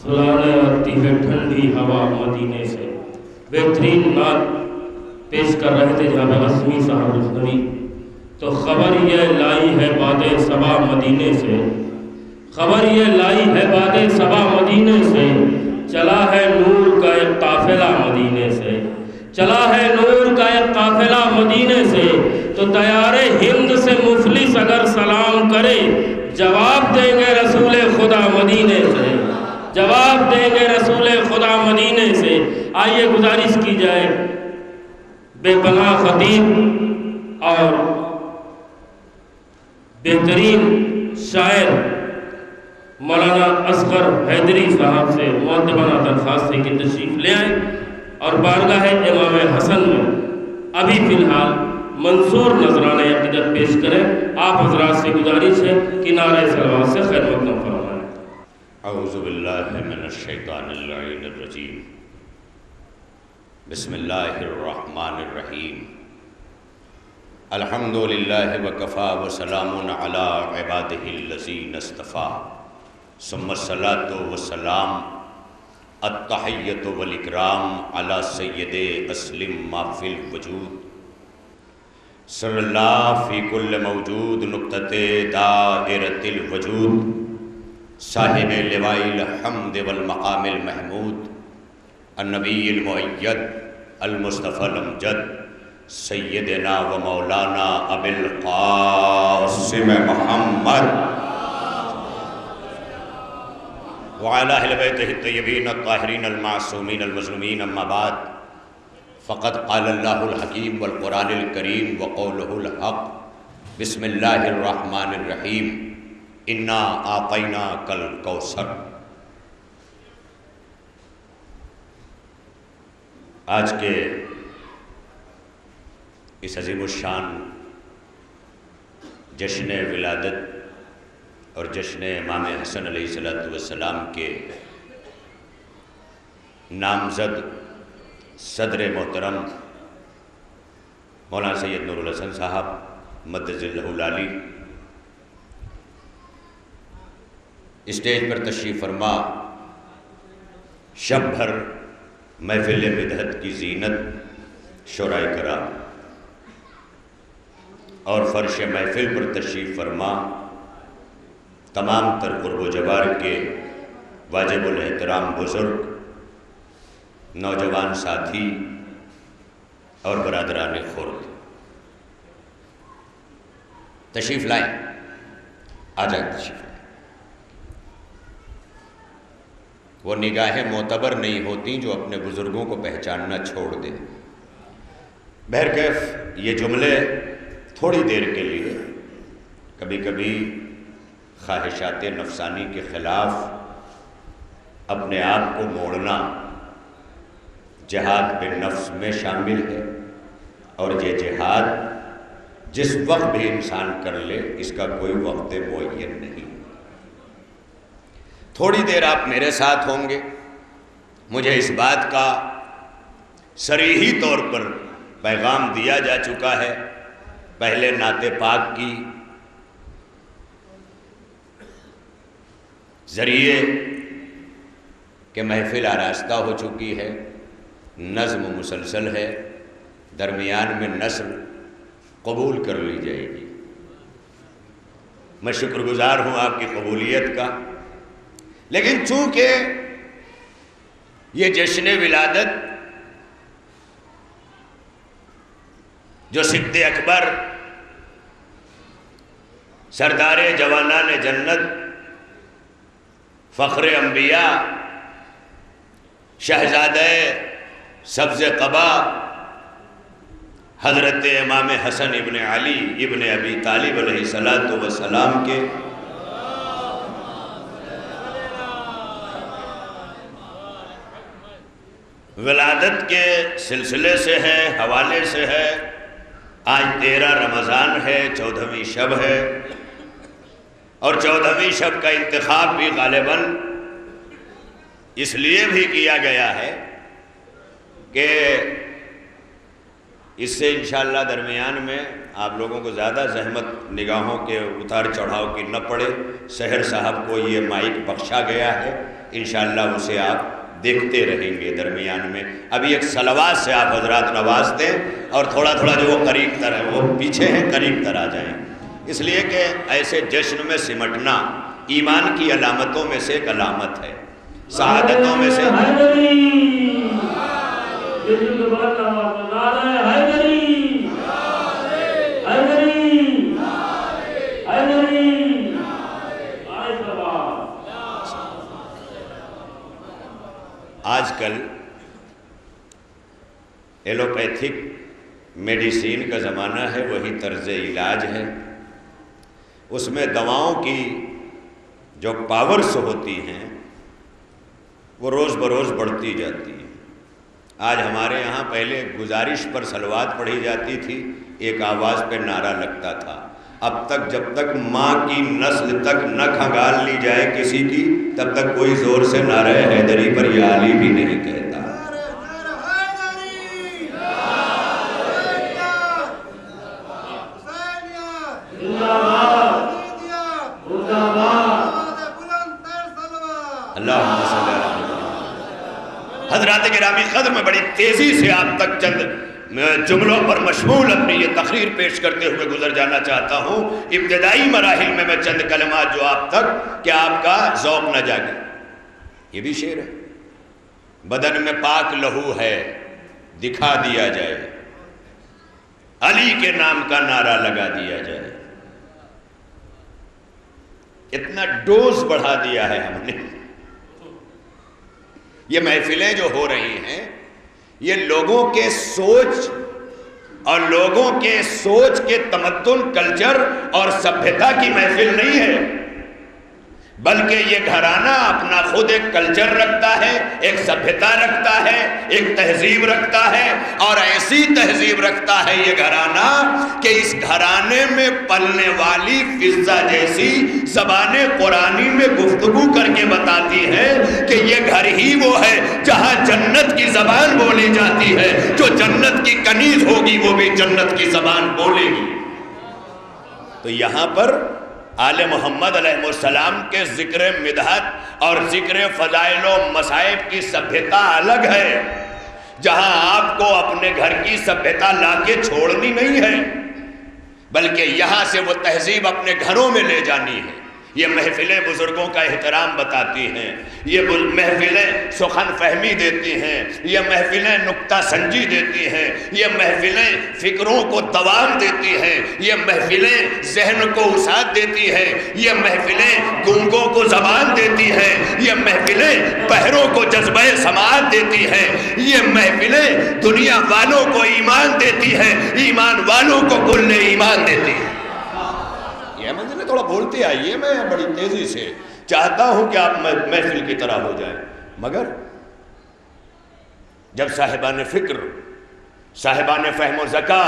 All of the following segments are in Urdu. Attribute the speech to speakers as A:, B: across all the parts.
A: سلانے آتی ہے ٹھنڈی ہوا مدینے سے۔ بہترین نعت پیش کر رہے تھے جناب عظمی صاحب رضوی۔ تو خبر یہ لائی ہے باد صبا مدینے سے، خبر یہ لائی ہے باد صبا مدینے سے، چلا ہے نور کا ایک قافلہ مدینے سے، چلا ہے نور کا ایک قافلہ مدینے سے۔ تو دیار ہند سے مفلس اگر سلام کرے، جواب دیں گے رسول خدا مدینے سے، جواب دیں گے رسول خدا مدینے سے۔ آئیے گزارش کی جائے بے پناہ خطیب اور بہترین شاعر مولانا اصغر حیدری صاحب سے معتبرہ درخواست ہے کہ تشریف لے آئیں اور بارگاہ امام حسن میں ابھی فی الحال منصور نذرانہ عقیدت پیش کریں۔ آپ حضرات سے گزارش ہے کہ نعرہ صلوات سے خیر مقدم فرمائیں۔
B: اعوذ باللہ من الشیطان اللعین الرجیم، بسم اللہ الرحمن الرحیم، الحمدللہ وکفا وسلام علی عبادہ الذین اصطفیٰ، ثم الصلاة والسلام التحیۃ والاکرام علی سید اسلم ما فی الوجود، صلی اللہ فی کل موجود نقطۃ دائرۃ الوجود، صاحب لواء الحمد والمقام المحمود، النبی المؤید المصطفى الامجد، سیدنا و مولانا ابی القاسم محمد وعلی اہل بیتہ الطیبین الطاہرین المعصومین المظلومین، اما بعد فقد قال اللہ الحکیم والقرآن الکریم وقولہ الحق، بسم اللہ الرحمن الرحیم، انا اعطیناک الکوثر۔ آج کے اس عظیم الشان جشن ولادت اور جشن امام حسن علیہ السلام کے نامزد صدر محترم مولانا سید نور الحسن صاحب مدد اللہ العالی اسٹیج پر تشریف فرما شب بھر محفل مدحت کی زینت شورائے کرام اور فرش محفل پر تشریف فرما تمام تر قرب و جوار کے واجب الاحترام بزرگ، نوجوان ساتھی اور برادران خرد، تشریف لائیں، آ جائیں تشریف لائیں۔ وہ نگاہیں معتبر نہیں ہوتی جو اپنے بزرگوں کو پہچاننا چھوڑ دیں۔ بہرکیف یہ جملے تھوڑی دیر کے لیے کبھی کبھی خواہشات نفسانی کے خلاف اپنے آپ کو موڑنا جہاد بالنفس میں شامل ہے، اور یہ جہاد جس وقت بھی انسان کر لے اس کا کوئی وقت معین نہیں۔ تھوڑی دیر آپ میرے ساتھ ہوں گے، مجھے اس بات کا صریحی طور پر پیغام دیا جا چکا ہے پہلے نعت پاک کی ذریعے کہ محفل آراستہ ہو چکی ہے، نظم مسلسل ہے، درمیان میں نثر قبول کر لی جائے گی۔ میں شکر گزار ہوں آپ کی قبولیت کا، لیکن چونکہ یہ جشن ولادت جو صدیق اکبر سردار جوانان جنت فخر انبیاء شہزادہ سبز قبا حضرت امام حسن ابن علی ابن ابی طالب علیہ السلام کے ولادت کے سلسلے سے ہے، حوالے سے ہے۔ آج 13 رمضان ہے، 14ویں شب ہے، اور 14ویں شب کا انتخاب بھی غالباً اس لیے بھی کیا گیا ہے کہ اس سے انشاءاللہ درمیان میں آپ لوگوں کو زیادہ زحمت نگاہوں کے اتار چڑھاؤ کی نہ پڑے. سحر صاحب کو یہ مائک بخشا گیا ہے، انشاءاللہ اسے آپ دیکھتے رہیں گے درمیان میں. ابھی ایک صلوات سے آپ حضرات نواز دیں اور تھوڑا تھوڑا جو وہ قریب تر ہے، وہ پیچھے ہیں، قریب تر آ جائیں. اس لیے کہ ایسے جشن میں سمٹنا ایمان کی علامتوں میں سے ایک علامت ہے، سعادتوں میں سے. آج کل ایلوپیتھک میڈیسین کا زمانہ ہے، وہی طرز علاج ہے. اس میں دواؤں کی جو پاورز ہوتی ہیں وہ روز بروز بڑھتی جاتی ہیں. آج ہمارے یہاں پہلے گزارش پر صلوات پڑھی جاتی تھی، ایک آواز پہ نعرہ لگتا تھا. اب تک جب تک ماں کی نسل تک نہ کھنگال لی جائے کسی کی، تب تک کوئی زور سے نعرہ حیدری پر یا علی بھی نہیں کہتا. اللہم صلی اللہ علیہ وسلم. حضرات گرامی قدر، میں بڑی تیزی سے آپ تک چند جملوں پر مشمول اپنی یہ تقریر پیش کرتے ہوئے گزر جانا چاہتا ہوں. ابتدائی مراحل میں چند کلمات جو آپ تک کہ آپ کا ذوق نہ جاگے. یہ بھی شعر ہے. بدن میں پاک لہو ہے دکھا دیا جائے، علی کے نام کا نعرہ لگا دیا جائے. اتنا ڈوز بڑھا دیا ہے ہم نے. یہ محفلیں جو ہو رہی ہیں یہ لوگوں کے سوچ اور لوگوں کے سوچ کے تمدن، کلچر اور سبھیتا کی محفل نہیں ہے، بلکہ یہ گھرانہ اپنا خود ایک کلچر رکھتا ہے، ایک سبھیتا رکھتا ہے، ایک تہذیب رکھتا ہے. اور ایسی تہذیب رکھتا ہے یہ گھرانہ کہ اس گھرانے میں پلنے والی فضہ جیسی زبان قرآنی میں گفتگو کر کے بتاتی ہے کہ یہ گھر ہی وہ ہے جہاں جنت کی زبان بولی جاتی ہے. جو جنت کی کنیز ہوگی وہ بھی جنت کی زبان بولے گی. تو یہاں پر آل محمد علیہ السلام کے ذکر مدحت اور ذکر فضائل و مصائب کی سبھیتا الگ ہے، جہاں آپ کو اپنے گھر کی سبھیتا لا کے چھوڑنی نہیں ہے، بلکہ یہاں سے وہ تہذیب اپنے گھروں میں لے جانی ہے. یہ محفلیں بزرگوں کا احترام بتاتی ہیں، یہ محفلیں سخن فہمی دیتی ہیں، یہ محفلیں نکتہ سنجی دیتی ہیں، یہ محفلیں فکروں کو دوام دیتی ہیں، یہ محفلیں ذہن کو وسعت دیتی ہیں، یہ محفلیں گونگوں کو زبان دیتی ہیں، یہ محفلیں بہروں کو جذبہ سماعت دیتی ہیں، یہ محفلیں دنیا والوں کو ایمان دیتی ہیں، ایمان والوں کو کل ایمان دیتی ہیں. یہ منزلیں تھوڑا بولتے آئیے، میں بڑی تیزی سے چاہتا ہوں کہ آپ محفل کی طرح ہو جائیں. مگر جب صاحبان فکر، صاحبان فہم و ذکا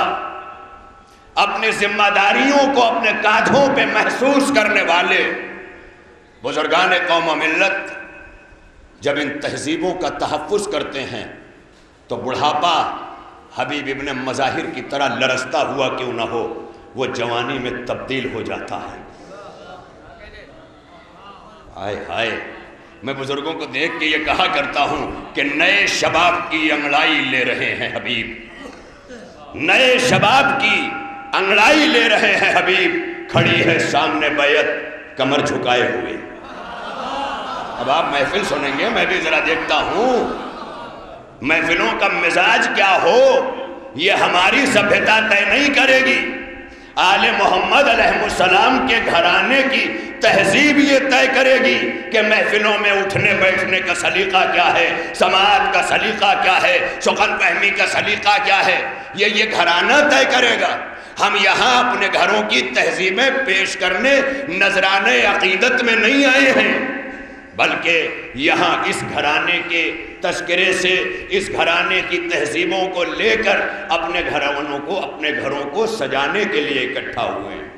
B: اپنے ذمہ داریوں کو اپنے کاندھوں پہ محسوس کرنے والے بزرگان قوم و ملت جب ان تہذیبوں کا تحفظ کرتے ہیں تو بڑھاپا حبیب ابن مظاہر کی طرح لرزتا ہوا کیوں نہ ہو، وہ جوانی میں تبدیل ہو جاتا ہے. ہائے ہائے، میں بزرگوں کو دیکھ کے یہ کہا کرتا ہوں کہ نئے شباب کی انگڑائی لے رہے ہیں حبیب، نئے شباب کی انگڑائی لے رہے ہیں حبیب. کھڑی ہے سامنے بیعت کمر جھکائے ہوئے. اب آپ محفل سنیں گے، میں بھی ذرا دیکھتا ہوں محفلوں کا مزاج کیا ہو، یہ ہماری سبھیتا طے نہیں کرے گی. آل محمد علیہ السلام کے گھرانے کی تہذیب یہ طے کرے گی کہ محفلوں میں اٹھنے بیٹھنے کا سلیقہ کیا ہے، سماعت کا سلیقہ کیا ہے، سخن فہمی کا سلیقہ کیا ہے. یہ گھرانہ طے کرے گا. ہم یہاں اپنے گھروں کی تہذیبیں پیش کرنے نذرانے عقیدت میں نہیں آئے ہیں، بلکہ یہاں اس گھرانے کے تذکرے سے اس گھرانے کی تہذیبوں کو لے کر اپنے گھروں کو سجانے کے لیے اکٹھا ہوئے ہیں.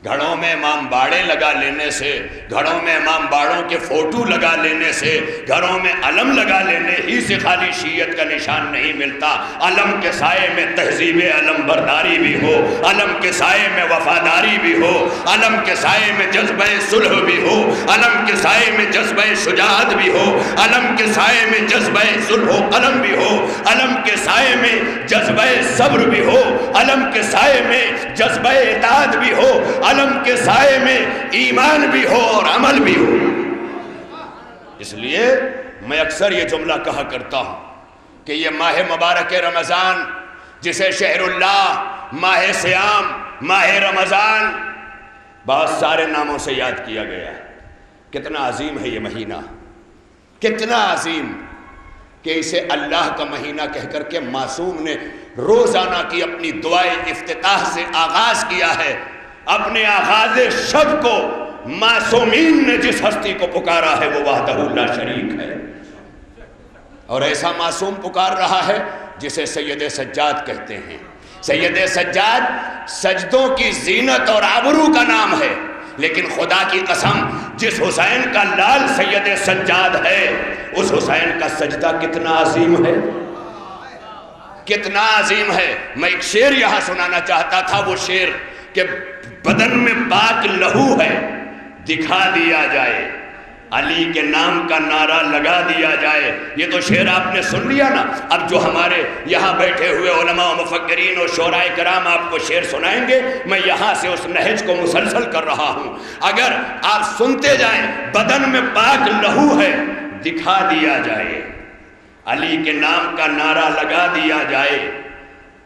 B: گھڑوں میں امام باڑے لگا لینے سے، گھڑوں میں امام باڑوں کے فوٹو لگا لینے سے، گھروں میں علم لگا لینے ہی سے خالی شیعت کا نشان نہیں ملتا۔ علم کے سائے میں تہذیب علم برداری بھی ہو، علم کے سائے میں وفاداری بھی ہو، علم کے سائے میں جذبہ صلح بھی ہو، علم کے سائے میں جذبہ شجاعت بھی ہو، علم کے سائے میں جذبہ صلح و قلم بھی ہو، علم کے سائے میں جذبہ صبر بھی ہو، علم کے سائے میں جذبہ اطاعت بھی ہو، علم کے سائے میں ایمان بھی ہو اور عمل بھی ہو۔ اس لیے میں اکثر یہ جملہ کہا کرتا ہوں کہ یہ ماہ مبارک رمضان، جسے شہر اللہ، ماہ صیام، ماہ رمضان بہت سارے ناموں سے یاد کیا گیا ہے، کتنا عظیم ہے یہ مہینہ، کتنا عظیم کہ اسے اللہ کا مہینہ کہہ کر کے معصوم نے روزانہ کی اپنی دعائے افتتاح سے آغاز کیا ہے۔ اپنے آغاز شب کو معصومین نے جس ہستی کو پکارا ہے وہ وحدہ لا شریک ہے، اور ایسا معصوم پکار رہا ہے جسے سید سجاد کہتے ہیں۔ سید سجاد سجدوں کی زینت اور آبرو کا نام ہے، لیکن خدا کی قسم جس حسین کا لال سید سجاد ہے، اس حسین کا سجدہ کتنا عظیم ہے، کتنا عظیم ہے۔ میں ایک شعر یہاں سنانا چاہتا تھا، وہ شعر کہ بدن میں پاک لہو ہے دکھا دیا جائے، علی کے نام کا نعرہ لگا دیا جائے۔ یہ تو شعر آپ نے سن لیا نا، اب جو ہمارے یہاں بیٹھے ہوئے علماء و مفکرین اور شعراء کرام آپ کو شعر سنائیں گے، میں یہاں سے اس نہج کو مسلسل کر رہا ہوں۔ اگر آپ سنتے جائیں، بدن میں پاک لہو ہے دکھا دیا جائے، علی کے نام کا نعرہ لگا دیا جائے،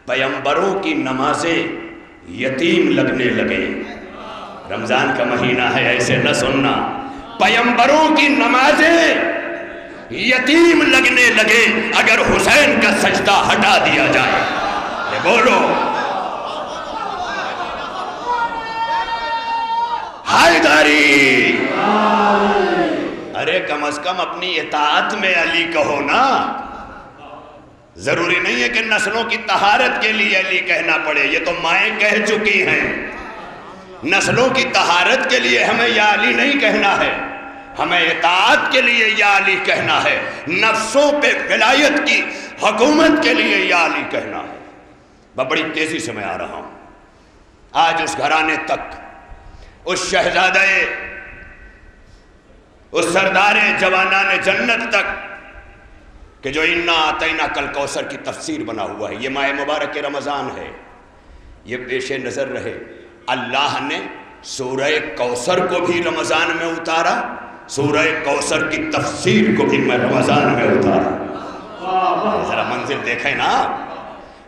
B: پیمبروں کی نمازیں یتیم لگنے لگے۔ رمضان کا مہینہ ہے، ایسے نہ سننا، پیمبروں کی نمازیں یتیم لگنے لگے اگر حسین کا سجدہ ہٹا دیا جائے۔ یہ بولو حیدری، ارے کم از کم اپنی اطاعت میں علی کہو نا۔ ضروری نہیں ہے کہ نسلوں کی طہارت کے لیے علی کہنا پڑے، یہ تو مائیں کہہ چکی ہیں۔ نسلوں کی طہارت کے لیے ہمیں یا علی نہیں کہنا ہے، ہمیں اطاعت کے لیے یا علی کہنا ہے، نفسوں پہ ولایت کی حکومت کے لیے یا علی کہنا ہے۔ بڑی تیزی سے میں آ رہا ہوں، آج اس گھرانے تک، اس شہزادہ، اس سردار جوانان جنت تک کہ جو انا اعطینا کل کوثر کی تفسیر بنا ہوا ہے، یہ ماہ مبارک رمضان ہے، یہ پیش نظر رہے اللہ نے سورہ کوثر کو بھی رمضان میں اتارا، سورہ کوثر کی تفسیر کو بھی رمضان میں اتارا۔ ذرا منزل دیکھیں نا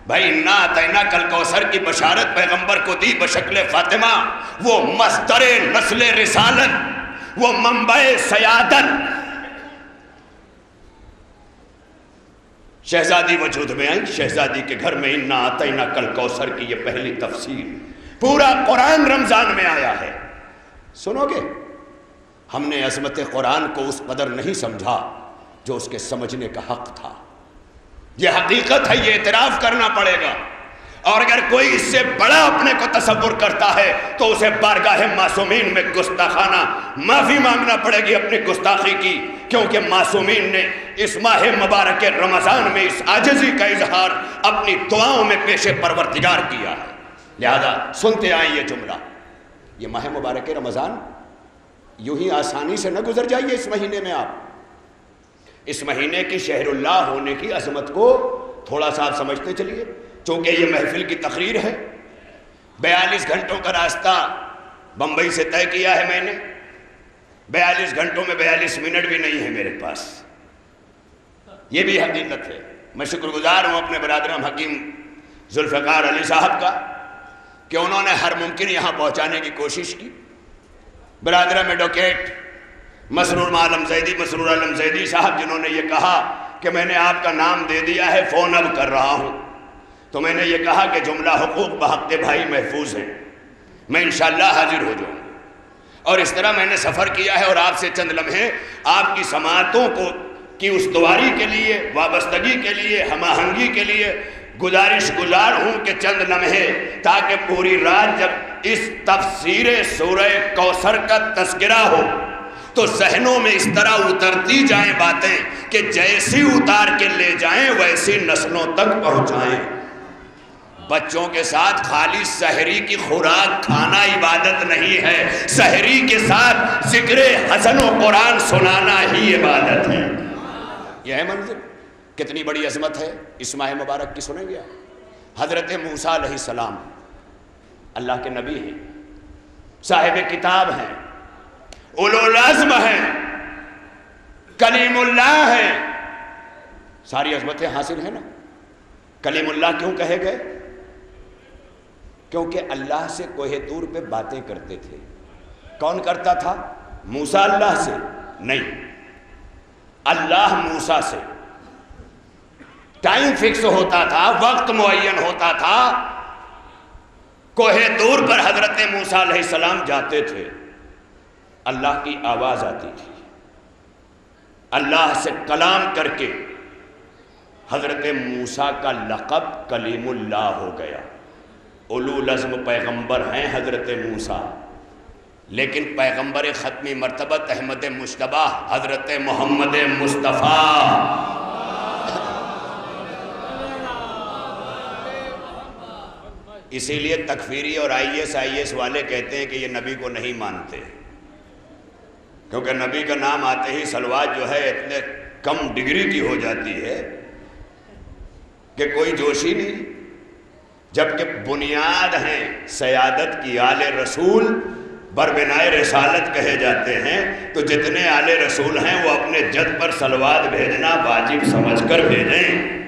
B: بھائی، انا اعطینا کل کوثر کی بشارت پیغمبر کو دی بشکل فاطمہ، وہ مصدر نسل رسالت، وہ منبع سیادت۔ شہزادی وجود میں آئی، شہزادی کے گھر میں انا اعطینا کل کوثر کی یہ پہلی تفسیر، پورا قرآن رمضان میں آیا ہے۔ سنو گے، ہم نے عظمت قرآن کو اس قدر نہیں سمجھا جو اس کے سمجھنے کا حق تھا۔ یہ حقیقت ہے، یہ اعتراف کرنا پڑے گا، اور اگر کوئی اس سے بڑا اپنے کو تصور کرتا ہے تو اسے بارگاہ معصومین میں گستاخانہ معافی مانگنا پڑے گی اپنی گستاخی کی، کیونکہ معصومین نے اس ماہ مبارک رمضان میں اس عاجزی کا اظہار اپنی دعاؤں میں پیش پروردگار کیا ہے۔ لہذا سنتے آئیں یہ جملہ، یہ ماہ مبارک رمضان یوں ہی آسانی سے نہ گزر جائیے۔ اس مہینے میں آپ اس مہینے کی شہر اللہ ہونے کی عظمت کو تھوڑا سا آپ سمجھتے چلیے، چونکہ یہ محفل کی تقریر ہے۔ 42 گھنٹوں کا راستہ بمبئی سے طے کیا ہے میں نے، 42 گھنٹوں میں 42 منٹ بھی نہیں ہے میرے پاس، یہ بھی حقیقت ہے۔ میں شکر گزار ہوں اپنے برادرم حکیم ذوالفقار علی صاحب کا کہ انہوں نے ہر ممکن یہاں پہنچانے کی کوشش کی۔ برادرم ایڈوکیٹ مسرور عالم زیدی صاحب، جنہوں نے یہ کہا کہ میں نے آپ کا نام دے دیا ہے، فون اب کر رہا ہوں، تو میں نے یہ کہا کہ جملہ حقوق بحق بھائی محفوظ ہیں، میں انشاءاللہ حاضر ہو جاؤں۔ اور اس طرح میں نے سفر کیا ہے، اور آپ سے چند لمحے آپ کی سماعتوں کو کی استواری کے لیے، وابستگی کے لیے، ہم آہنگی کے لیے گزار ہوں کہ چند لمحے، تاکہ پوری رات جب اس تفسیر سورہ کوثر کا تذکرہ ہو تو ذہنوں میں اس طرح اترتی جائیں باتیں کہ جیسی اتار کے لے جائیں ویسی نسلوں تک پہنچائیں۔ بچوں کے ساتھ خالی سحری کی خوراک کھانا عبادت نہیں ہے، سحری کے ساتھ ذکر حسن و قرآن سنانا ہی عبادت ہے۔ یہ ہے منظر، کتنی بڑی عظمت ہے اس ماہ مبارک کی، سنیں گے؟ حضرت موسیٰ علیہ السلام اللہ کے نبی ہیں، صاحب کتاب ہیں، اولو العزم ہیں، کلیم اللہ ہیں، ساری عظمتیں حاصل ہیں نا۔ کلیم اللہ کیوں کہے گئے؟ کیونکہ اللہ سے کوہ طور پہ باتیں کرتے تھے۔ کون کرتا تھا؟ موسیٰ اللہ سے نہیں، اللہ موسیٰ سے۔ ٹائم فکس ہوتا تھا، وقت معین ہوتا تھا، کوہ طور پر حضرت موسیٰ علیہ السلام جاتے تھے، اللہ کی آواز آتی تھی، اللہ سے کلام کر کے حضرت موسیٰ کا لقب کلیم اللہ ہو گیا۔ اولو العزم پیغمبر ہیں حضرت موسیٰ، لیکن پیغمبر ختمی مرتبت احمد مجتبیٰ حضرت محمد مصطفیٰ۔ اسی لیے تکفیری اور آئی ایس والے کہتے ہیں کہ یہ نبی کو نہیں مانتے، کیونکہ نبی کا نام آتے ہی صلوات جو ہے اتنے کم ڈگری کی ہو جاتی ہے کہ کوئی جوش ہی نہیں، جبکہ بنیاد ہیں سیادت کی آل رسول، بربنائے رسالت کہے جاتے ہیں، تو جتنے آل رسول ہیں وہ اپنے جد پر صلوات بھیجنا واجب سمجھ کر بھیجیں۔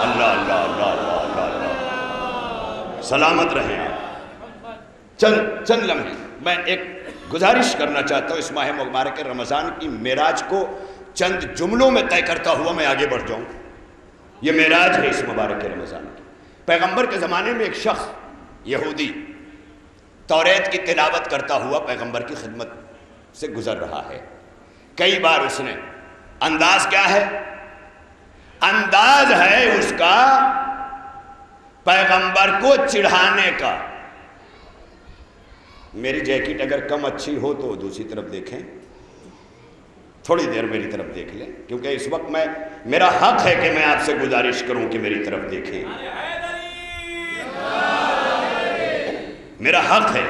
B: اللہ اللہ اللہ اللہ اللہ اللہ، سلامت رہیں آپ۔ چند لمحے میں ایک گزارش کرنا چاہتا ہوں اس ماہ مبارک رمضان کی معراج کو چند جملوں میں طے کرتا ہوا میں آگے بڑھ جاؤں۔ یہ معراج ہے اس مبارک رمضان کی۔ پیغمبر کے زمانے میں ایک شخص یہودی توریت کی تلاوت کرتا ہوا پیغمبر کی خدمت سے گزر رہا ہے۔ کئی بار اس نے، انداز کیا ہے؟ انداز ہے اس کا پیغمبر کو چڑھانے کا۔ میری جیکٹ اگر کم اچھی ہو تو دوسری طرف دیکھیں، تھوڑی دیر میری طرف دیکھ لیں، کیونکہ اس وقت میرا حق ہے کہ میں آپ سے گزارش کروں کہ میری طرف دیکھیں، میرا حق ہے،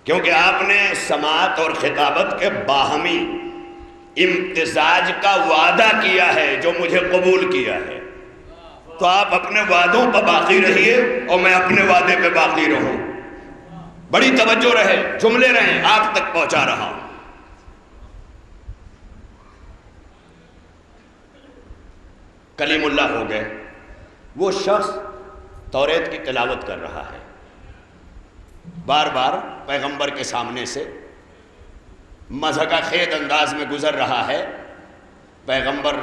B: کیونکہ آپ نے سماعت اور خطابت کے باہمی امتزاج کا وعدہ کیا ہے جو مجھے قبول کیا ہے، تو آپ اپنے وعدوں پر باقی رہیے اور میں اپنے وعدے پہ باقی رہوں۔ بڑی توجہ رہے، جملے رہیں، آپ تک پہنچا رہا ہوں۔ کلیم اللہ ہو گئے، وہ شخص توریت کی تلاوت کر رہا ہے، بار بار پیغمبر کے سامنے سے مضحکہ خیز انداز میں گزر رہا ہے۔ پیغمبر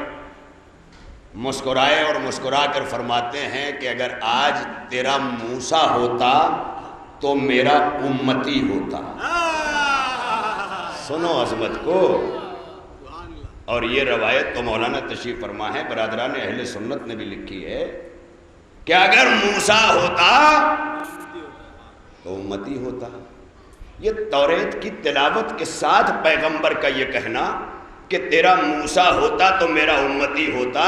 B: مسکرائے اور مسکرا کر فرماتے ہیں کہ اگر آج تیرا موسیٰ ہوتا تو میرا امتی ہوتا۔ سنو عظمت کو۔ اور یہ روایت تو مولانا تشریف فرما ہے، برادران اہل سنت نے بھی لکھی ہے کہ اگر موسیٰ ہوتا تو امتی ہوتا۔ یہ توریت کی تلاوت کے ساتھ پیغمبر کا یہ کہنا کہ تیرا موسیٰ ہوتا تو میرا امتی ہوتا،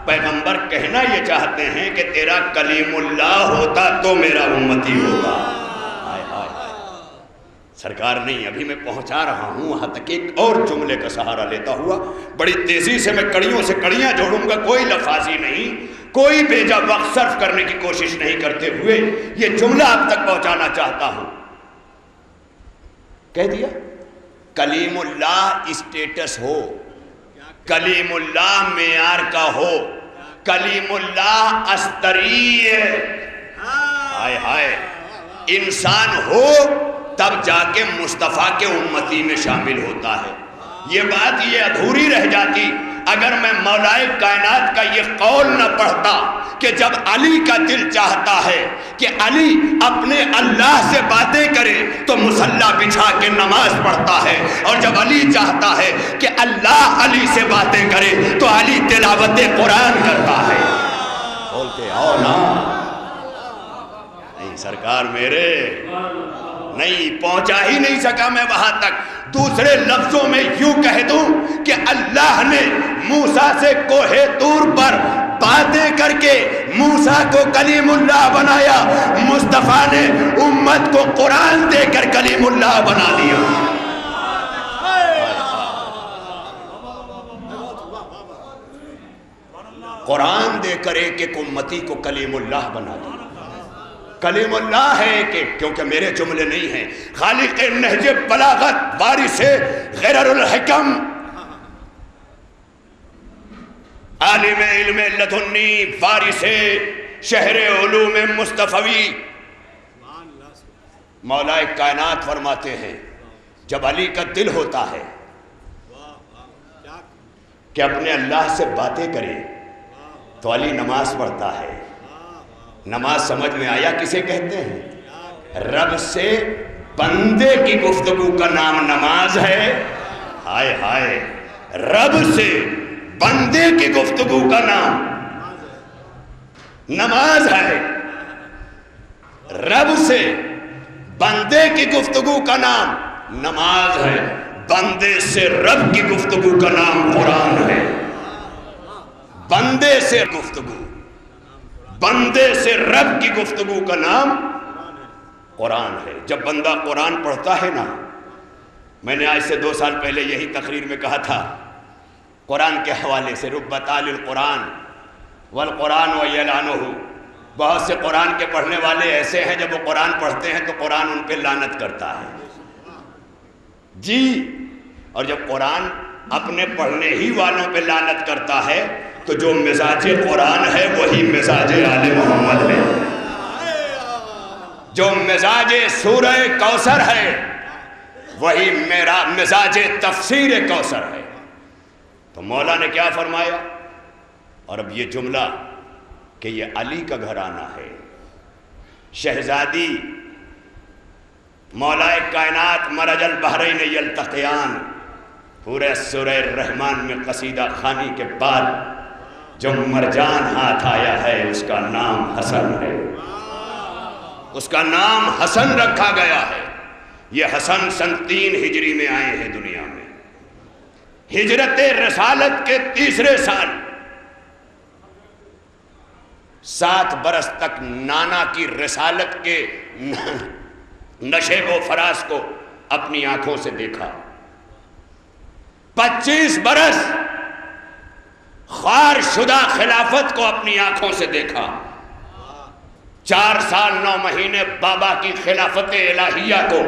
B: پیغمبر کہنا یہ چاہتے ہیں کہ تیرا کلیم اللہ ہوتا تو میرا امتی ہوتا۔ سرکار نہیں، ابھی میں پہنچا رہا ہوں، وہاں تک ایک اور جملے کا سہارا لیتا ہوا بڑی تیزی سے میں کڑیوں سے کڑیاں جوڑوں گا، کوئی لفاظی نہیں، کوئی بیجا وقت صرف کرنے کی کوشش نہیں کرتے ہوئے یہ جملہ آپ تک پہنچانا چاہتا ہوں۔ کہہ دیا کلیم اللہ اسٹیٹس ہو، کلیم اللہ معیار کا ہو، کلیم اللہ استری ہائے ہائے انسان ہو تب جا کے مصطفیٰ کے امتی میں شامل ہوتا ہے۔ یہ بات یہ ادھوری رہ جاتی اگر میں مولائے کائنات کا یہ قول نہ پڑھتا کہ جب علی کا دل چاہتا ہے کہ علی اپنے اللہ سے باتیں کرے تو مصلی بچھا کے نماز پڑھتا ہے، اور جب علی چاہتا ہے کہ اللہ علی سے باتیں کرے تو علی تلاوت قرآن کرتا ہے۔ بولتے آؤ نا، سرکار میرے نہیں پہنچا ہی نہیں سکا میں وہاں تک. دوسرے لفظوں میں یوں کہہ دوں کہ اللہ نے موسیٰ سے کوہ طور پر باتیں کر کے موسیٰ کو کلیم اللہ بنایا, مصطفیٰ نے امت کو قرآن دے کر کلیم اللہ بنا دیا. قرآن دے کر ایک ایک امتی کو کلیم اللہ بنا دیا. کلیم اللہ ہے کہ کیونکہ میرے جملے نہیں ہیں, خالق نہج بلاغت وارث غرر الحکم عالم علم لدنی وارث شہر علوم مصطفی. مولا کائنات فرماتے ہیں جب علی کا دل ہوتا ہے کہ اپنے اللہ سے باتیں کرے تو علی نماز پڑھتا ہے. نماز سمجھ میں آیا کسے کہتے ہیں؟ رب سے بندے کی گفتگو کا نام نماز ہے. ہائے ہائے, رب سے بندے کی گفتگو کا نام نماز ہے. رب سے بندے کی گفتگو کا نام نماز ہے. بندے سے رب کی گفتگو کا نام قرآن ہے. بندے سے گفتگو, بندے سے رب کی گفتگو کا نام قرآن ہے. جب بندہ قرآن پڑھتا ہے نا, میں نے آج سے 2 سال پہلے یہی تقریر میں کہا تھا قرآن کے حوالے سے, رب تال القرآن والقرآن ویلعنہ. بہت سے قرآن کے پڑھنے والے ایسے ہیں جب وہ قرآن پڑھتے ہیں تو قرآن ان پہ لعنت کرتا ہے جی, اور جب قرآن اپنے پڑھنے ہی والوں پہ لعنت کرتا ہے تو جو مزاج قرآن ہے وہی مزاج آل محمد ہے. جو مزاج سورہ کوثر ہے وہی میرا مزاج تفسیر کوثر ہے. تو مولا نے کیا فرمایا, اور اب یہ جملہ کہ یہ علی کا گھرانہ ہے. شہزادی مولا کائنات مرج البحرین یلتقیان, پورے سورہ رحمان میں قصیدہ خوانی کے بعد جو مرجان ہاتھ آیا ہے اس کا نام حسن ہے. اس کا نام حسن رکھا گیا ہے. یہ حسن سن 3 ہجری میں آئے ہیں دنیا میں. ہجرت رسالت کے 3 سال 7 برس تک نانا کی رسالت کے نشیب و فراز کو اپنی آنکھوں سے دیکھا. 25 برس خوار شدہ خلافت کو اپنی آنکھوں سے دیکھا. 4 سال 9 مہینے بابا کی خلافت الہیہ کو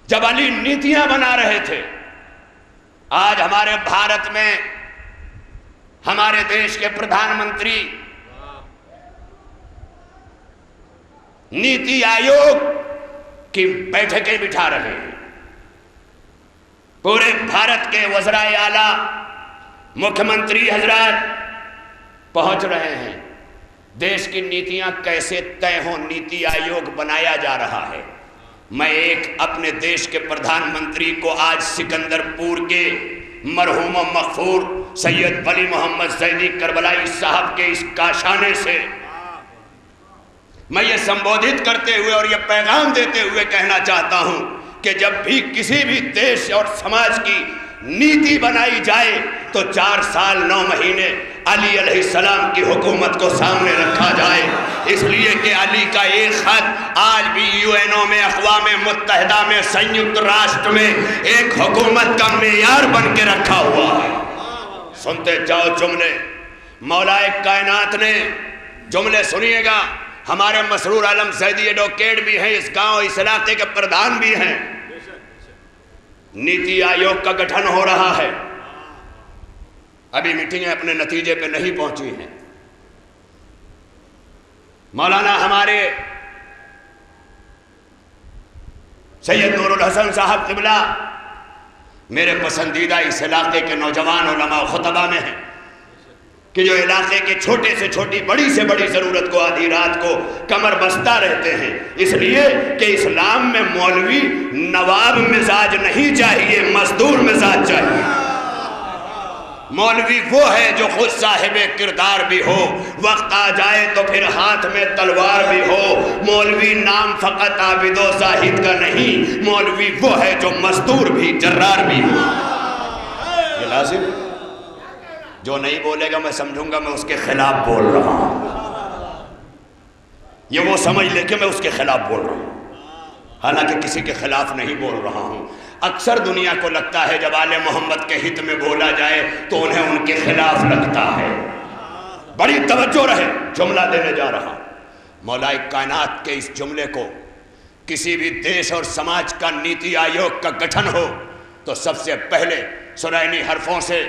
B: جب علی نیتیاں بنا رہے تھے. آج ہمارے بھارت میں ہمارے دیش کے پردھان منتری نیتی آیوگ کی بیٹھکیں بٹھا رہے ہیں. پورے بھارت کے وزرائے اعلیٰ مکھیہ منتری حضرات پہنچ رہے ہیں. دیش کی نیتیاں کیسے طے ہوں, نیتی آیوگ بنایا جا رہا ہے. میں ایک اپنے دیش کے پردھان منتری کو آج سکندر پور کے مرحوم و مغفور سید ولی محمد زیدی کربلائی صاحب کے اس کاشانے سے میں یہ سمبودھت کرتے ہوئے اور یہ پیغام دیتے ہوئے کہنا چاہتا ہوں کہ جب بھی کسی بھی دیش اور سماج کی نیتی بنائی جائے تو 4 سال 9 مہینے علی علیہ السلام کی حکومت کو سامنے رکھا جائے. اس لیے کہ علی کا ایک خط آج بھی UN میں, اقوام متحدہ میں, سنیکت راشٹر میں ایک حکومت کا معیار بن کے رکھا ہوا ہے. سنتے جاؤ جملے. مولا کائنات نے جملے سنیے گا. ہمارے مسرور عالم زیدی ایڈوکیٹ بھی ہیں, اس گاؤں اس علاقے کے پردھان بھی ہیں. نیتی آیوگ کا گٹھن ہو رہا ہے. ابھی میٹنگیں اپنے نتیجے پہ نہیں پہنچی ہیں. مولانا ہمارے سید نور الحسن صاحب قبلہ میرے پسندیدہ اس علاقے کے نوجوان علماء و خطبہ میں ہیں کہ جو علاقے کے چھوٹے سے چھوٹی بڑی سے بڑی ضرورت کو آدھی رات کو کمر بستہ رہتے ہیں. اس لیے کہ اسلام میں مولوی نواب مزاج نہیں چاہیے, مزدور مزاج چاہیے. مولوی وہ ہے جو خود صاحب کردار بھی ہو، وقت آ جائے تو پھر ہاتھ میں تلوار بھی ہو۔ مولوی نام فقط عابد و زاہد کا نہیں، مولوی وہ ہے جو مزدور بھی جرار بھی ہو۔ یہ لازم، جو نہیں بولے گا میں سمجھوں گا میں اس کے خلاف بول رہا ہوں، یہ وہ سمجھ لے کہ میں اس کے خلاف بول رہا ہوں، حالانکہ کسی کے خلاف نہیں بول رہا ہوں۔ اکثر دنیا کو لگتا ہے جب آل محمد کے ہت میں بولا جائے تو انہیں ان کے خلاف لگتا ہے۔ بڑی توجہ رہے، جملہ دینے جا رہا ہوں۔ مولا کائنات کے اس جملے کو کسی بھی دیش اور سماج کا نیتی آیوگ کا گٹھن ہو تو سب سے پہلے سرائنی حرفوں سے،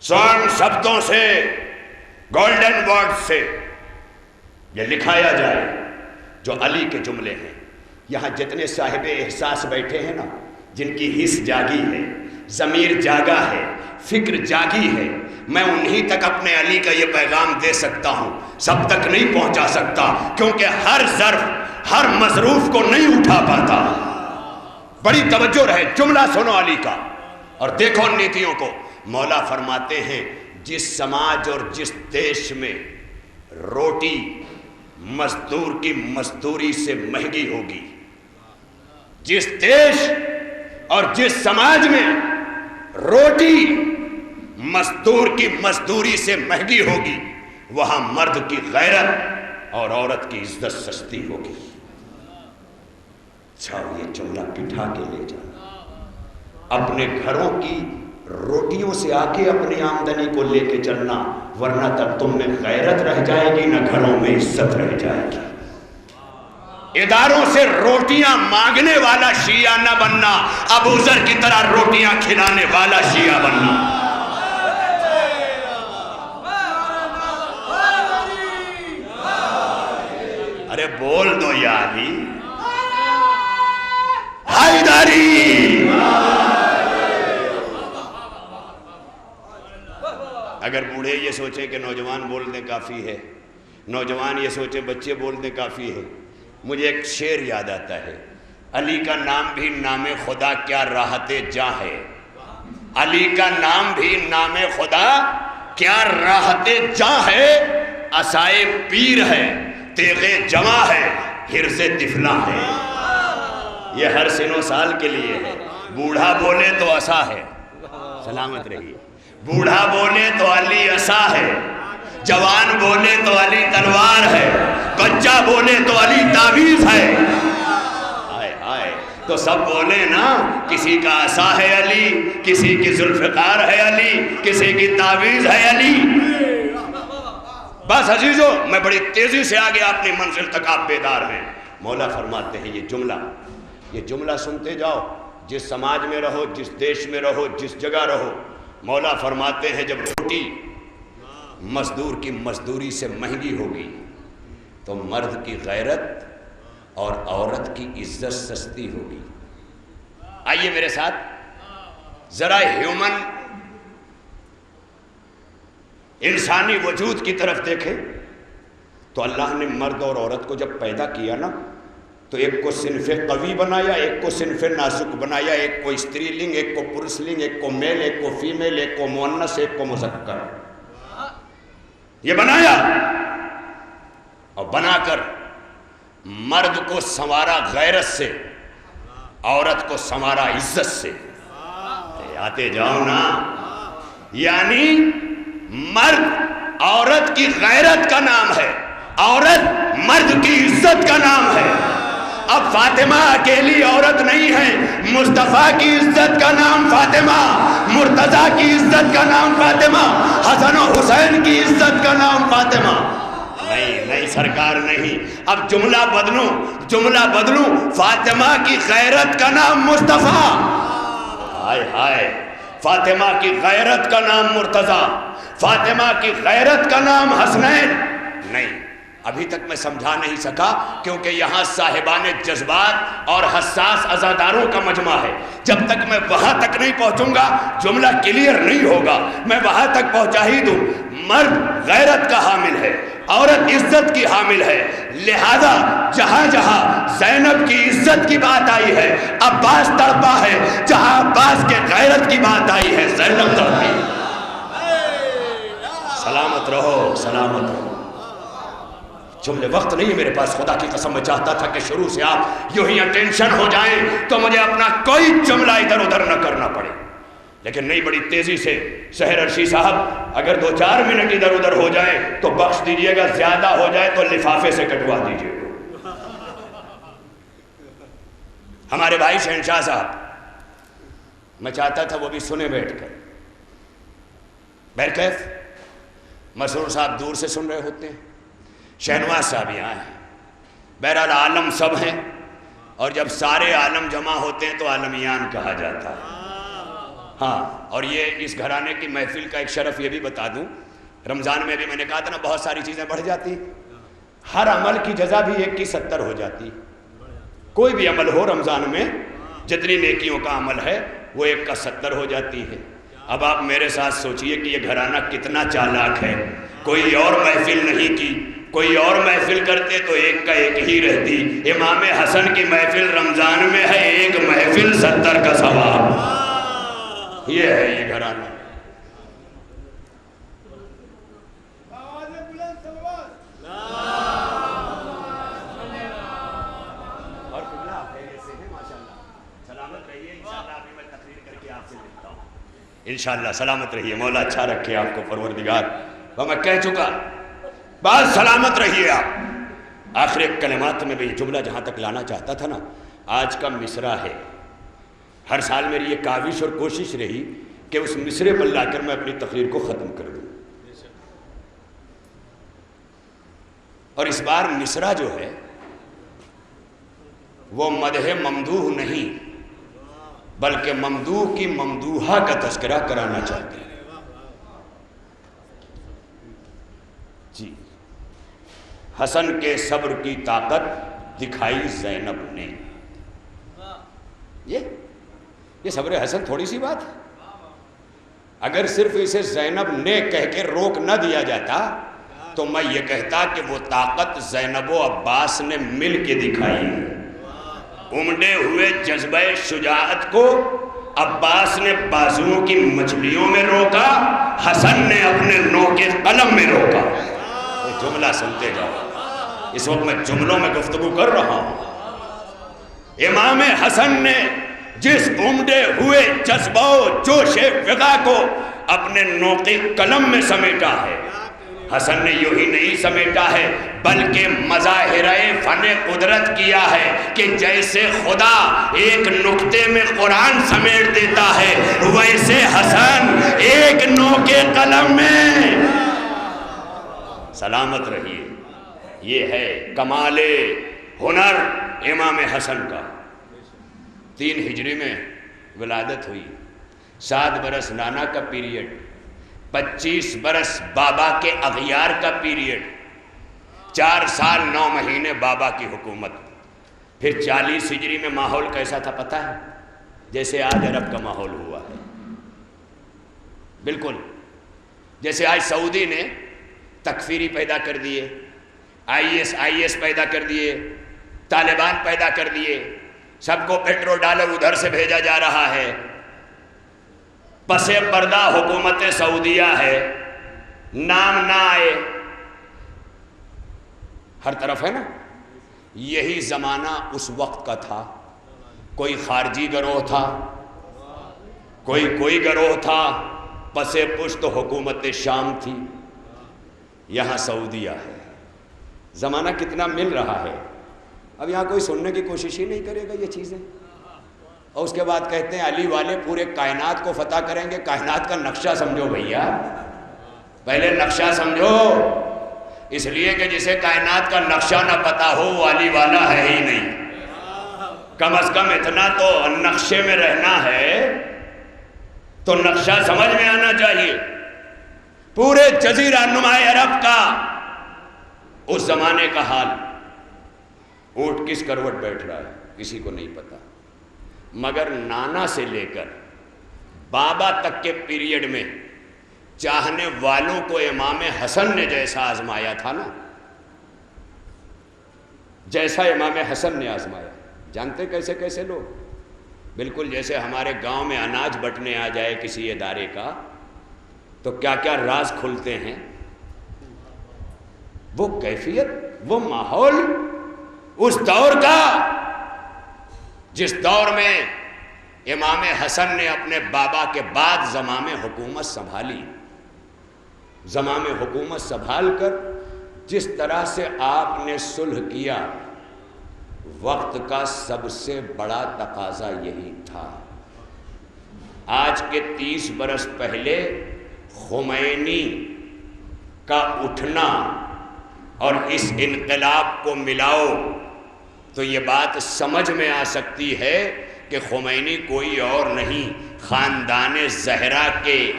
B: سون شبدوں سے، گولڈن ورڈ سے یہ لکھایا جائے جو علی کے جملے ہیں۔ یہاں جتنے صاحب احساس بیٹھے ہیں نا، جن کی حس جاگی ہے، ضمیر جاگا ہے، فکر جاگی ہے، میں انہی تک اپنے علی کا یہ پیغام دے سکتا ہوں، سب تک نہیں پہنچا سکتا، کیونکہ ہر ظرف ہر مصروف کو نہیں اٹھا پاتا۔ بڑی توجہ رہے، جملہ سنو علی کا اور دیکھو نیتیوں کو۔ مولا فرماتے ہیں جس سماج اور جس دیش میں روٹی مزدور کی مزدوری سے مہنگی ہوگی، جس دیش اور جس سماج میں روٹی مزدور کی مزدوری سے مہنگی ہوگی، وہاں مرد کی غیرت اور عورت کی عزت سستی ہوگی۔ جاؤ یہ جملہ بٹھا کے لے جانا، اپنے گھروں کی روٹیوں سے آ کے اپنی آمدنی کو لے کے چلنا، ورنہ تب تم میں غیرت رہ جائے گی نہ گھروں میں عزت رہ جائے گی۔ اداروں سے روٹیاں مانگنے والا شیعہ نہ بننا، ابو ذر کی طرح روٹیاں کھلانے والا شیعہ بننا۔ ارے بول دو یا علی، حیدری۔ اگر بوڑھے یہ سوچیں کہ نوجوان بولنے کافی ہے، نوجوان یہ سوچیں بچے بولنے کافی ہے، مجھے ایک شعر یاد آتا ہے، علی کا نام بھی نام خدا کیا راحت جاں ہے، علی کا نام بھی نام خدا کیا راحت جاں ہے، عصائے پیر ہے، تیغ جمع ہے، حرز طفلا ہے۔ یہ ہر سن و سال کے لیے ہے۔ بوڑھا بولے تو عصا ہے، سلامت رہیے، بوڑھا بولے تو علی عصا ہے، جوان بولے تو علی تلوار ہے، بچہ بولے تو علی تعویذ ہے۔ ہائے ہائے، تو سب بولے نا، کسی کا عصا ہے علی، کسی کی ذوالفقار ہے علی، کسی کی تعویذ ہے علی۔ بس عزیزو، میں بڑی تیزی سے آگے اپنی منزل تک آپ بیدار ہیں۔ مولا فرماتے ہیں یہ جملہ سنتے جاؤ، جس سماج میں رہو، جس دیش میں رہو، جس جگہ رہو، مولا فرماتے ہیں جب روٹی مزدور کی مزدوری سے مہنگی ہوگی تو مرد کی غیرت اور عورت کی عزت سستی ہوگی۔ آئیے میرے ساتھ ذرا ہیومن انسانی وجود کی طرف دیکھیں تو اللہ نے مرد اور عورت کو جب پیدا کیا نا تو ایک کو صنف قوی بنایا، ایک کو صنف ناسک بنایا، ایک کو استری لنگ، ایک کو پرس لنگ، ایک کو میل، ایک کو فیمیل، ایک کو مؤنث، ایک کو مذکر، یہ بنایا اور بنا کر مرد کو سنوارا غیرت سے، عورت کو سنوارا عزت سے۔ آتے جاؤ نا، یعنی مرد عورت کی غیرت کا نام ہے، عورت مرد کی عزت کا نام ہے۔ اب فاطمہ اکیلی عورت نہیں ہے، مصطفیٰ کی عزت کا نام فاطمہ، مرتضیٰ کی عزت کا نام فاطمہ، حسن و حسین کی عزت کا نام فاطمہ۔ نہیں سرکار نہیں، اب جملہ بدلوں، فاطمہ کی غیرت کا نام مصطفیٰ، ہائے ہائے، فاطمہ کی غیرت کا نام مرتضیٰ، فاطمہ کی غیرت کا نام حسنین۔ نہیں، ابھی تک میں سمجھا نہیں سکا کیونکہ یہاں صاحبان جذبات اور حساس عزاداروں کا مجمع ہے۔ جب تک میں وہاں تک نہیں پہنچوں گا جملہ کلیئر نہیں ہوگا، میں وہاں تک پہنچا ہی دوں۔ مرد غیرت کا حامل ہے، عورت عزت کی حامل ہے، لہذا جہاں جہاں زینب کی عزت کی بات آئی ہے عباس تڑپا ہے، جہاں عباس کے غیرت کی بات آئی ہے زینب تڑپی۔ رہو، سلامت رہو۔ جملے وقت نہیں ہے میرے پاس، خدا کی قسم میں چاہتا تھا کہ شروع سے آپ یوں ہی اٹینشن ہو جائیں تو مجھے اپنا کوئی جملہ ادھر ادھر نہ کرنا پڑے، لیکن نہیں، بڑی تیزی سے سحر عرشی صاحب اگر 2-4 منٹ ادھر ادھر ہو جائیں تو بخش دیجئے گا، زیادہ ہو جائے تو لفافے سے کٹوا دیجئے گا۔ ہمارے بھائی شہنشاہ صاحب، میں چاہتا تھا وہ بھی سنے بیٹھ کر، بہرکیف مسرور صاحب دور سے سن رہے ہوتے ہیں، شہنواز صاحب یہاں ہیں، بہرحال عالم سب ہیں، اور جب سارے عالم جمع ہوتے ہیں تو عالمیان کہا جاتا ہے۔ ہاں، اور یہ اس گھرانے کی محفل کا ایک شرف یہ بھی بتا دوں، رمضان میں بھی میں نے کہا تھا نا بہت ساری چیزیں بڑھ جاتی، ہر عمل کی جزا بھی 1 کی 70 ہو جاتی، کوئی بھی عمل ہو رمضان میں جتنی نیکیوں کا عمل ہے وہ 1 کا 70 ہو جاتی ہے۔ اب آپ میرے ساتھ سوچئے کہ یہ گھرانہ کتنا چالاک ہے، کوئی اور محفل نہیں کی، کوئی اور محفل کرتے تو 1 کا 1 ہی رہتی، امام حسن کی محفل رمضان میں ہے 1 محفل 70 کا ثواب، یہ ہے یہ گھرانہ۔ اور قبلہ آپ ہے سے ہیں ماشاءاللہ، سلامت رہیے، انشاءاللہ ابھی میں تقریر کر کے آپ سے ملتا ہوں، انشاءاللہ سلامت رہیے، مولا اچھا رکھے آپ کو پروردگار۔ وہ میں کہہ چکا، بس سلامت رہیے آپ۔ آخر ایک کلمات میں بھی یہ جملہ جہاں تک لانا چاہتا تھا نا، آج کا مصرع ہے، ہر سال میری یہ کاوش اور کوشش رہی کہ اس مصرع پر لا کر میں اپنی تقریر کو ختم کر دوں، اور اس بار مصرع جو ہے وہ مدح ممدوح نہیں بلکہ ممدوح کی ممدوحہ کا تذکرہ کرانا چاہتے ہیں۔ جی، حسن کے صبر کی طاقت دکھائی زینب نے، یہ صبر حسن تھوڑی سی بات ہے، اگر صرف اسے زینب نے کہہ کے روک نہ دیا جاتا تو میں یہ کہتا کہ وہ طاقت زینب و عباس نے مل کے دکھائی ہے۔ امڈے ہوئے جذبہ شجاعت کو عباس نے بازوؤں کی مچھلیوں میں روکا، حسن نے اپنے نوکے قلم میں روکا۔ جملہ سنتے جاؤ، اس وقت میں جملوں میں گفتگو کر رہا ہوں۔ امام حسن نے جس امڈے ہوئے جذبہ و جوش وغا کو اپنے نوکے قلم میں سمیٹا ہے، حسن نے یوں ہی نہیں سمیٹا ہے بلکہ مظاہرہ فن قدرت کیا ہے کہ جیسے خدا ایک نقطے میں قرآن سمیٹ دیتا ہے ویسے حسن ایک نوکے قلم میں۔ سلامت رہیے، یہ ہے کمال ہنر امام حسن کا۔ 3 ہجری میں ولادت ہوئی، 7 برس نانا کا پیریڈ، 25 برس بابا کے اغیار کا پیریڈ، 4 سال 9 مہینے بابا کی حکومت، پھر 40 ہجری میں ماحول کیسا تھا پتہ ہے؟ جیسے آج عرب کا ماحول ہوا ہے، بالکل جیسے آج سعودی نے تکفیری پیدا کر دیے، آئی ایس پیدا کر دیے، طالبان پیدا کر دیے، سب کو پیٹرو ڈالر ادھر سے بھیجا جا رہا ہے، پس پردہ حکومت سعودیہ ہے، نام نہ آئے، ہر طرف ہے نا۔ یہی زمانہ اس وقت کا تھا، کوئی خارجی گروہ تھا، کوئی گروہ تھا، پس پشت حکومت شام تھی، یہاں سعودیہ ہے۔ زمانہ کتنا مل رہا ہے، اب یہاں کوئی سننے کی کوشش ہی نہیں کرے گا یہ چیزیں، اور اس کے بعد کہتے ہیں علی والے پورے کائنات کو فتح کریں گے۔ کائنات کا نقشہ سمجھو بھیا، پہلے نقشہ سمجھو، اس لیے کہ جسے کائنات کا نقشہ نہ پتا ہو وہ علی والا ہے ہی نہیں۔ کم از کم اتنا تو نقشے میں رہنا ہے تو نقشہ سمجھ میں آنا چاہیے۔ پورے جزیرہ نما عرب کا اس زمانے کا حال، اونٹ کس کروٹ بیٹھ رہا ہے کسی کو نہیں پتا، مگر نانا سے لے کر بابا تک کے پیریڈ میں چاہنے والوں کو امام حسن نے جیسا آزمایا تھا نا، جیسا امام حسن نے آزمایا، جانتے کیسے کیسے لوگ، بالکل جیسے ہمارے گاؤں میں اناج بٹنے آ جائے کسی ادارے کا تو کیا کیا راز کھلتے ہیں، وہ کیفیت، وہ ماحول اس دور کا جس دور میں امام حسن نے اپنے بابا کے بعد زمام حکومت سنبھالی، زمام حکومت سنبھال کر جس طرح سے آپ نے صلح کیا، وقت کا سب سے بڑا تقاضا یہی تھا۔ آج کے 30 برس پہلے خمینی کا اٹھنا اور اس انقلاب کو ملاؤ تو یہ بات سمجھ میں آ سکتی ہے کہ خمینی کوئی اور نہیں، خاندان زہرا کے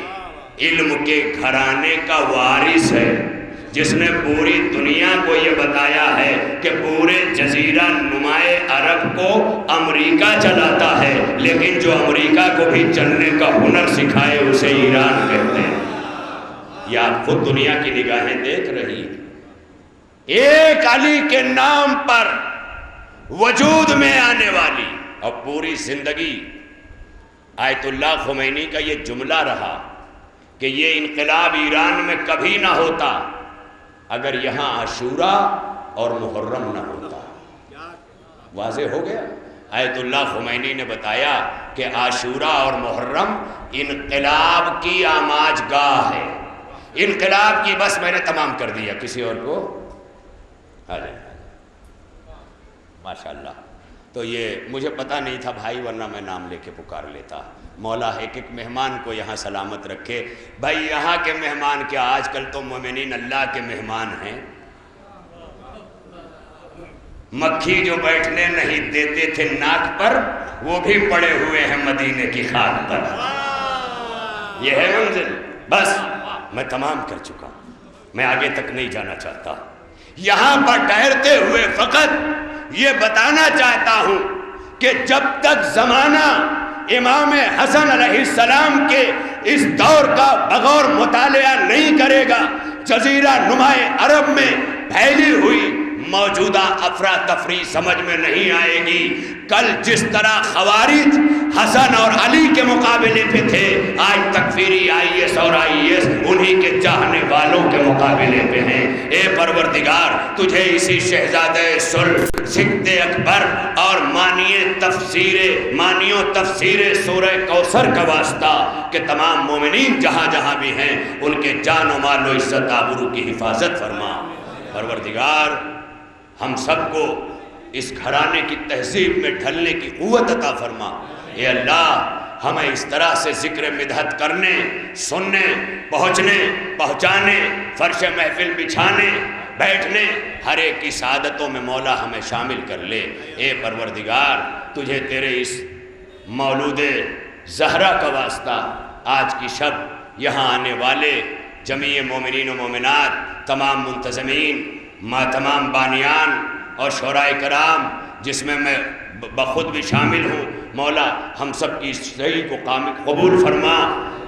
B: علم کے گھرانے کا وارث ہے، جس نے پوری دنیا کو یہ بتایا ہے کہ پورے جزیرہ نمائے عرب کو امریکہ چلاتا ہے، لیکن جو امریکہ کو بھی چلنے کا ہنر سکھائے اسے ایران کہتے ہیں۔ یہ آپ خود دنیا کی نگاہیں دیکھ رہی ہیں۔ ایک علی کے نام پر وجود میں آنے والی اور پوری زندگی آیت اللہ خمینی کا یہ جملہ رہا کہ یہ انقلاب ایران میں کبھی نہ ہوتا اگر یہاں عاشورہ اور محرم نہ ہوتا۔ واضح ہو گیا؟ آیت اللہ خمینی نے بتایا کہ عاشورہ اور محرم انقلاب کی آماج گاہ ہے، انقلاب کی۔ بس میں نے تمام کر دیا، کسی اور کو آ جائیں۔ ماشاءاللہ۔ تو یہ مجھے پتہ نہیں تھا بھائی، ورنہ میں نام لے کے پکار لیتا۔ مولا ایک ایک مہمان کو یہاں سلامت رکھے۔ بھائی یہاں کے مہمان کیا، آج کل تو مومنین اللہ کے مہمان ہیں۔ مکھی جو بیٹھنے نہیں دیتے تھے ناک پر، وہ بھی پڑے ہوئے ہیں مدینے کی خاک پر۔ یہ ہے منزل۔ بس میں تمام کر چکا، میں آگے تک نہیں جانا چاہتا۔ یہاں پر ٹھہرتے ہوئے فقط یہ بتانا چاہتا ہوں کہ جب تک زمانہ امام حسن علیہ السلام کے اس دور کا بغور مطالعہ نہیں کرے گا، جزیرہ نمائے عرب میں پھیلی ہوئی موجودہ افراتفری سمجھ میں نہیں آئے گی۔ کل جس طرح خوارج حسن اور علی کے مقابلے پہ تھے، آج تکفیری IS اور IS انہی کے چاہنے والوں کے مقابلے پہ ہیں۔ اے پروردگار، تجھے اسی شہزادہ صلح، سکت اکبر اور مانیو تفسیر سورہ کوثر کا واسطہ کہ تمام مومنین جہاں جہاں بھی ہیں ان کے جان و مال و عزت آبرو کی حفاظت فرما۔ پروردگار ہم سب کو اس گھرانے کی تہذیب میں ڈھلنے کی قوت عطا فرما۔ اے اللہ ہمیں اس طرح سے ذکر مدحت کرنے، سننے، پہنچانے، فرش محفل بچھانے، بیٹھنے، ہر ایک کی سعادتوں میں مولا ہمیں شامل کر لے۔ اے پروردگار تجھے تیرے اس مولود زہرا کا واسطہ آج کی شب یہاں آنے والے جمیع مومنین و مومنات، تمام منتظمین، تمام بانیان اور شورائے کرام جس میں بخود بھی شامل ہوں، مولا ہم سب کی صحیح کو قبول فرما۔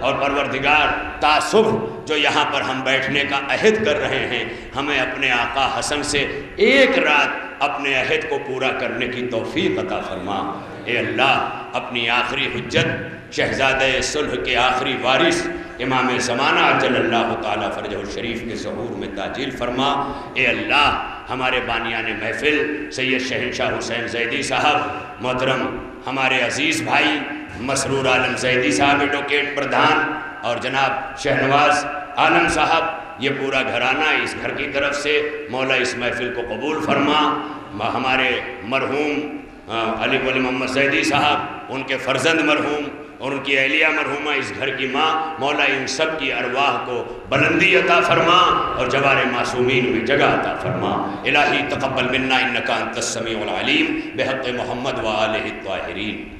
B: اور پروردگار تا صبح جو یہاں پر ہم بیٹھنے کا عہد کر رہے ہیں، ہمیں اپنے آقا حسن سے ایک رات اپنے عہد کو پورا کرنے کی توفیق عطا فرما۔ اے اللہ اپنی آخری حجت شہزادہ صلح کے آخری وارث امام زمانہ عجل اللہ تعالیٰ فرجہ الشریف کے ظہور میں تعجیل فرما۔ اے اللہ ہمارے بانیان محفل سید شہنشاہ حسین زیدی صاحب، محترم ہمارے عزیز بھائی مسرور عالم زیدی صاحب ایڈوکیٹ پردھان، اور جناب شہنواز عالم صاحب، یہ پورا گھرانہ اس گھر کی طرف سے مولا اس محفل کو قبول فرما۔ ہمارے مرحوم علی ولی محمد زیدی صاحب، ان کے فرزند مرحوم اور ان کی اہلیہ مرحومہ، اس گھر کی ماں، مولا ان سب کی ارواح کو بلندی عطا فرما اور جوار معصومین میں جگہ عطا فرما۔ الہی تقبل منا انکا انت السمیع العلیم بحق محمد و آلہ الطاہرین۔